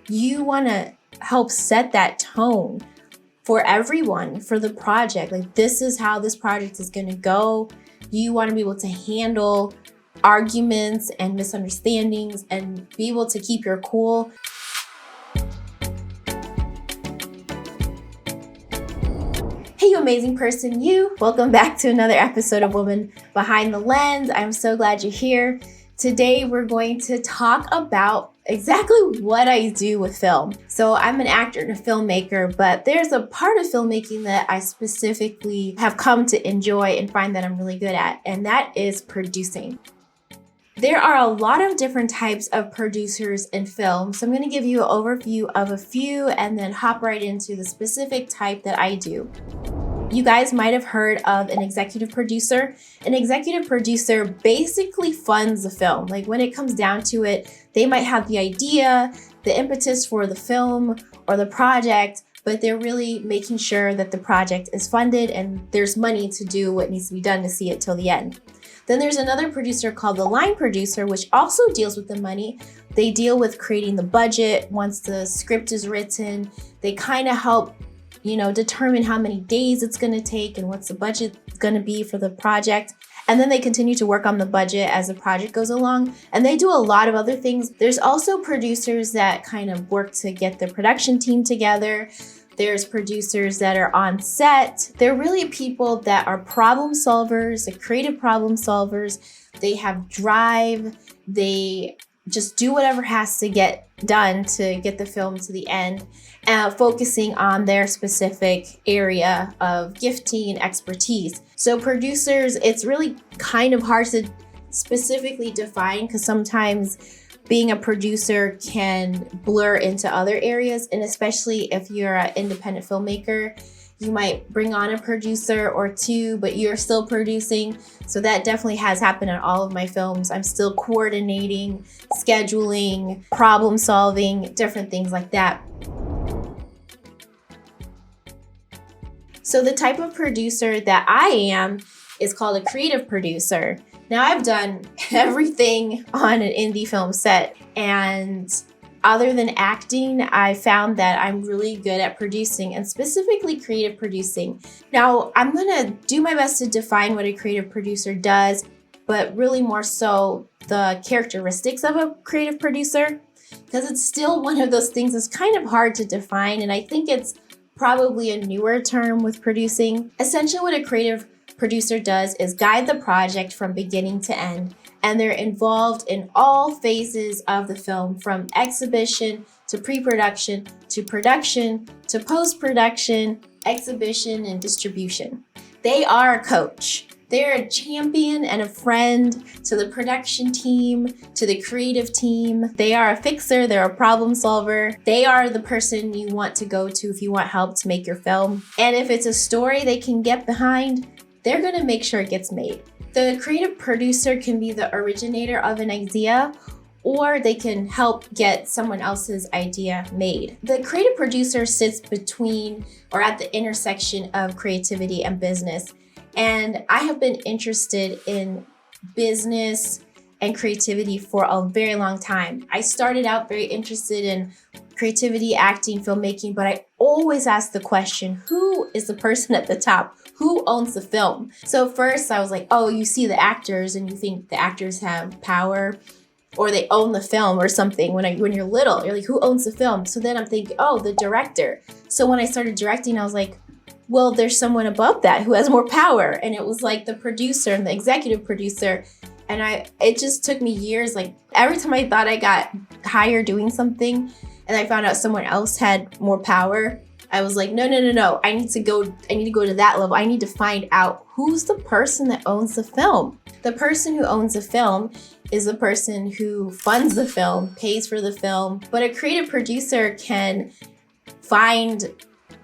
you want to help set that tone for everyone, for the project. Like, this is how this project is going to go. You want to be able to handle arguments and misunderstandings and be able to keep your cool. Hey, you amazing person, you. Welcome back to another episode of Woman Behind the Lens. I'm so glad you're here. Today, we're going to talk about exactly what I do with film. So I'm an actor and a filmmaker, but there's a part of filmmaking that I specifically have come to enjoy and find that I'm really good at, and that is producing. There are a lot of different types of producers in film, so I'm going to give you an overview of a few and then hop right into the specific type that I do. You guys might have heard of an executive producer. An executive producer basically funds the film. Like, when it comes down to it, they might have the idea, the impetus for the film or the project, but they're really making sure that the project is funded and there's money to do what needs to be done to see it till the end. Then there's another producer called the line producer, which also deals with the money. They deal with creating the budget. Once the script is written, they kind of help determine how many days it's going to take and what's the budget going to be for the project. And then they continue to work on the budget as the project goes along. And they do a lot of other things. There's also producers that kind of work to get the production team together. There's producers that are on set. They're really people that are problem solvers, the creative problem solvers. They have drive. They just do whatever has to get done to get the film to the end, focusing on their specific area of gifting and expertise. So producers, it's really kind of hard to specifically define because sometimes being a producer can blur into other areas. And especially if you're an independent filmmaker, you might bring on a producer or two, but you're still producing. So that definitely has happened in all of my films. I'm still coordinating, scheduling, problem solving, different things like that. So the type of producer that I am is called a creative producer. Now, I've done everything on an indie film set, and other than acting, I found that I'm really good at producing, and specifically creative producing. Now, I'm gonna do my best to define what a creative producer does, but really more so the characteristics of a creative producer, because it's still one of those things that's kind of hard to define, and I think it's probably a newer term with producing. Essentially, what a creative producer does is guide the project from beginning to end, and they're involved in all phases of the film, from exhibition to pre-production to production to post-production, exhibition, and distribution. They are a coach. They're a champion and a friend to the production team, to the creative team. They are a fixer. They're a problem solver. They are the person you want to go to if you want help to make your film. And if it's a story they can get behind, they're going to make sure it gets made. The creative producer can be the originator of an idea, or they can help get someone else's idea made. The creative producer sits between or at the intersection of creativity and business. And I have been interested in business and creativity for a very long time. I started out very interested in creativity, acting, filmmaking, but I always ask the question, who is the person at the top? Who owns the film? So first I was like, oh, you see the actors and you think the actors have power or they own the film or something. When you're little, you're like, who owns the film? So then I'm thinking, oh, the director. So when I started directing, I was like, well, there's someone above that who has more power. And it was like the producer and the executive producer. And it just took me years. Like, every time I thought I got higher doing something and I found out someone else had more power, I was like, no. I need to go to that level. I need to find out who's the person that owns the film. The person who owns the film is the person who funds the film, pays for the film. But a creative producer can find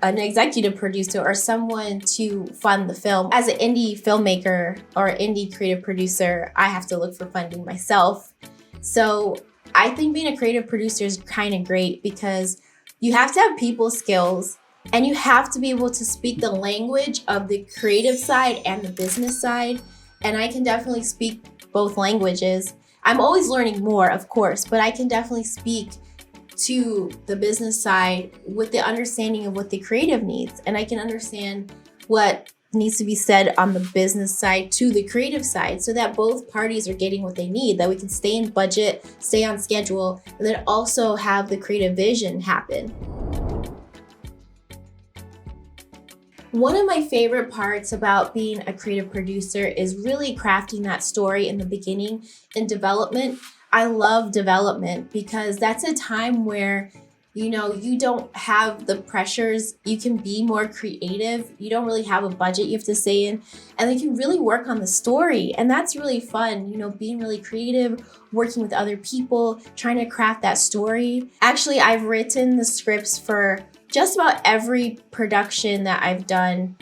an executive producer or someone to fund the film. As an indie filmmaker or indie creative producer, I have to look for funding myself. So I think being a creative producer is kind of great because you have to have people skills and you have to be able to speak the language of the creative side and the business side. And I can definitely speak both languages. I'm always learning more, of course, but I can definitely speak to the business side with the understanding of what the creative needs. And I can understand what needs to be said on the business side to the creative side, so that both parties are getting what they need, that we can stay in budget, stay on schedule, and then also have the creative vision happen. One of my favorite parts about being a creative producer is really crafting that story in the beginning and development. I love development because that's a time where you don't have the pressures. You can be more creative. You don't really have a budget you have to stay in, and you can really work on the story. And that's really fun, being really creative, working with other people, trying to craft that story. Actually, I've written the scripts for just about every production that I've done,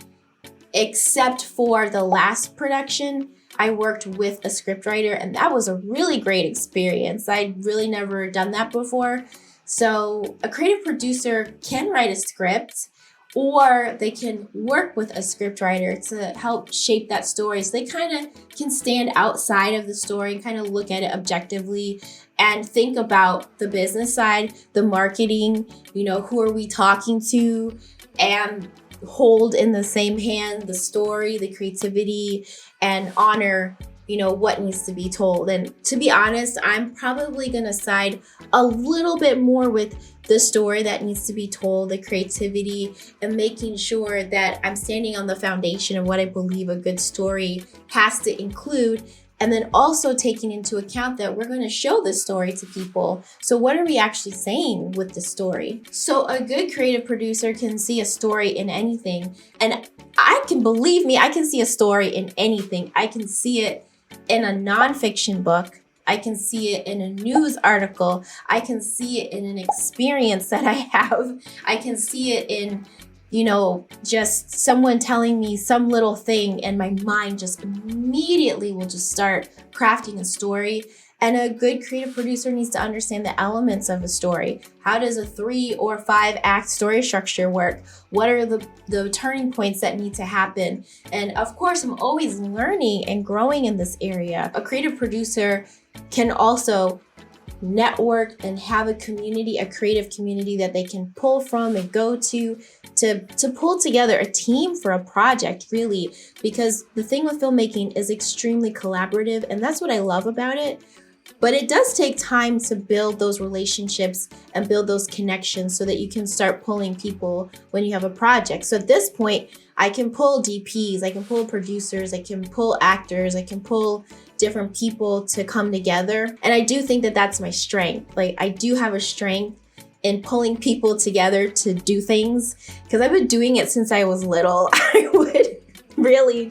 except for the last production. I worked with a scriptwriter, and that was a really great experience. I'd really never done that before. So a creative producer can write a script, or they can work with a scriptwriter to help shape that story. So they kind of can stand outside of the story and kind of look at it objectively and think about the business side, the marketing, who are we talking to, and hold in the same hand the story, the creativity, and honor what needs to be told. And to be honest, I'm probably gonna side a little bit more with the story that needs to be told, the creativity, and making sure that I'm standing on the foundation of what I believe a good story has to include. And then also taking into account that we're going to show this story to people. So what are we actually saying with the story? So a good creative producer can see a story in anything. And I can see a story in anything. I can see it in a nonfiction book. I can see it in a news article. I can see it in an experience that I have. I can see it in just someone telling me some little thing, and my mind just immediately will just start crafting a story. And a good creative producer needs to understand the elements of a story. How does a 3 or 5 act story structure work? What are the turning points that need to happen? And of course, I'm always learning and growing in this area. A creative producer can also network and have a community, a creative community that they can pull from and go to pull together a team for a project, really. Because the thing with filmmaking is extremely collaborative, and that's what I love about it. But it does take time to build those relationships and build those connections so that you can start pulling people when you have a project. So at this point, I can pull DPs, I can pull producers, I can pull actors, I can pull different people to come together. And I do think that that's my strength. I do have a strength in pulling people together to do things, because I've been doing it since I was little. I would really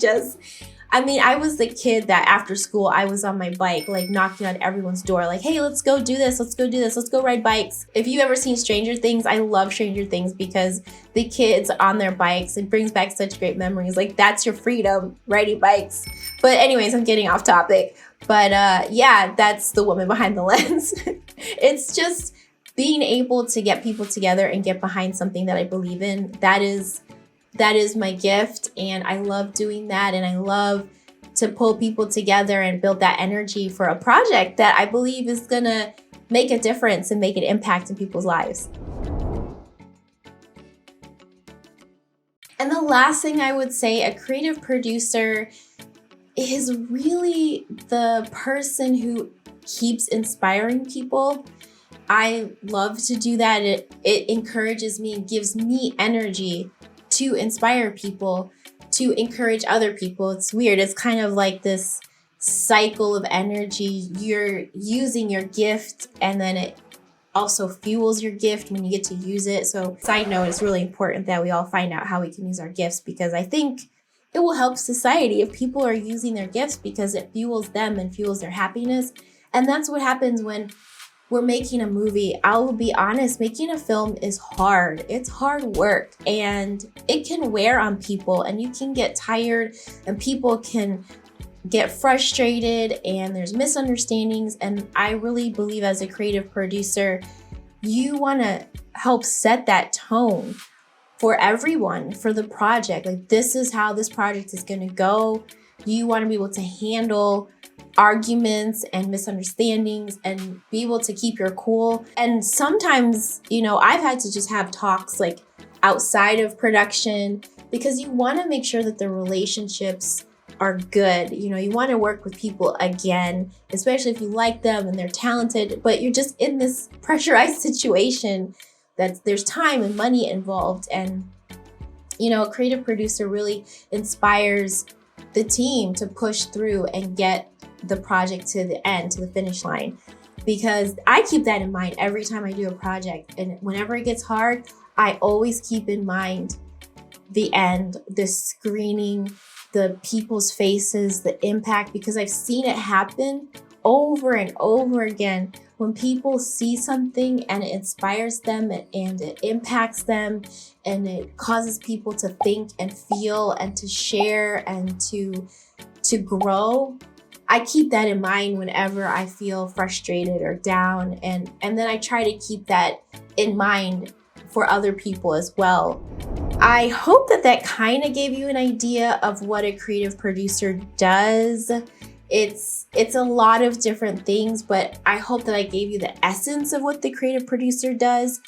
I was the kid that after school, I was on my bike, knocking on everyone's door, hey, let's go do this, let's go do this, let's go ride bikes. If you've ever seen Stranger Things, I love Stranger Things because the kids on their bikes, it brings back such great memories. That's your freedom, riding bikes. But anyways, I'm getting off topic. But yeah, that's the woman behind the lens. It's just being able to get people together and get behind something that I believe in. That is my gift, and I love doing that, and I love to pull people together and build that energy for a project that I believe is gonna make a difference and make an impact in people's lives. And the last thing I would say, a creative producer is really the person who keeps inspiring people. I love to do that. It encourages me and gives me energy to inspire people, to encourage other people. It's weird. It's kind of like this cycle of energy. You're using your gift, and then it also fuels your gift when you get to use it. So side note, it's really important that we all find out how we can use our gifts, because I think it will help society if people are using their gifts, because it fuels them and fuels their happiness. And that's what happens when we're making a movie. I will be honest, making a film is hard. It's hard work, and it can wear on people, and you can get tired, and people can get frustrated, and there's misunderstandings. And I really believe as a creative producer, you want to help set that tone for everyone, for the project. This is how this project is going to go. You want to be able to handle arguments and misunderstandings and be able to keep your cool. And sometimes, I've had to just have talks like outside of production, because you want to make sure that the relationships are good. You want to work with people again, especially if you like them and they're talented, but you're just in this pressurized situation that there's time and money involved. And, a creative producer really inspires the team to push through and get the project to the end, to the finish line. Because I keep that in mind every time I do a project. And whenever it gets hard, I always keep in mind the end, the screening, the people's faces, the impact, because I've seen it happen over and over again. When people see something and it inspires them and it impacts them and it causes people to think and feel and to share and to grow, I keep that in mind whenever I feel frustrated or down. And then I try to keep that in mind for other people as well. I hope that kind of gave you an idea of what a creative producer does. It's a lot of different things, but I hope that I gave you the essence of what the creative producer does.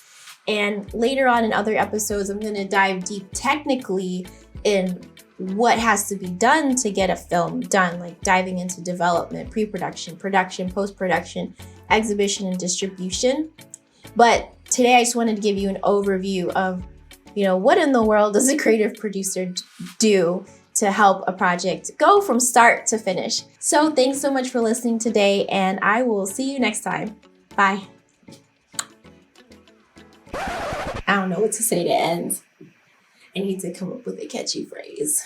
And later on in other episodes, I'm going to dive deep technically in what has to be done to get a film done, like diving into development, pre-production, production, post-production, exhibition, and distribution. But today I just wanted to give you an overview of, what in the world does a creative producer do to help a project go from start to finish. So thanks so much for listening today, and I will see you next time. Bye. I don't know what to say to end. I need to come up with a catchy phrase.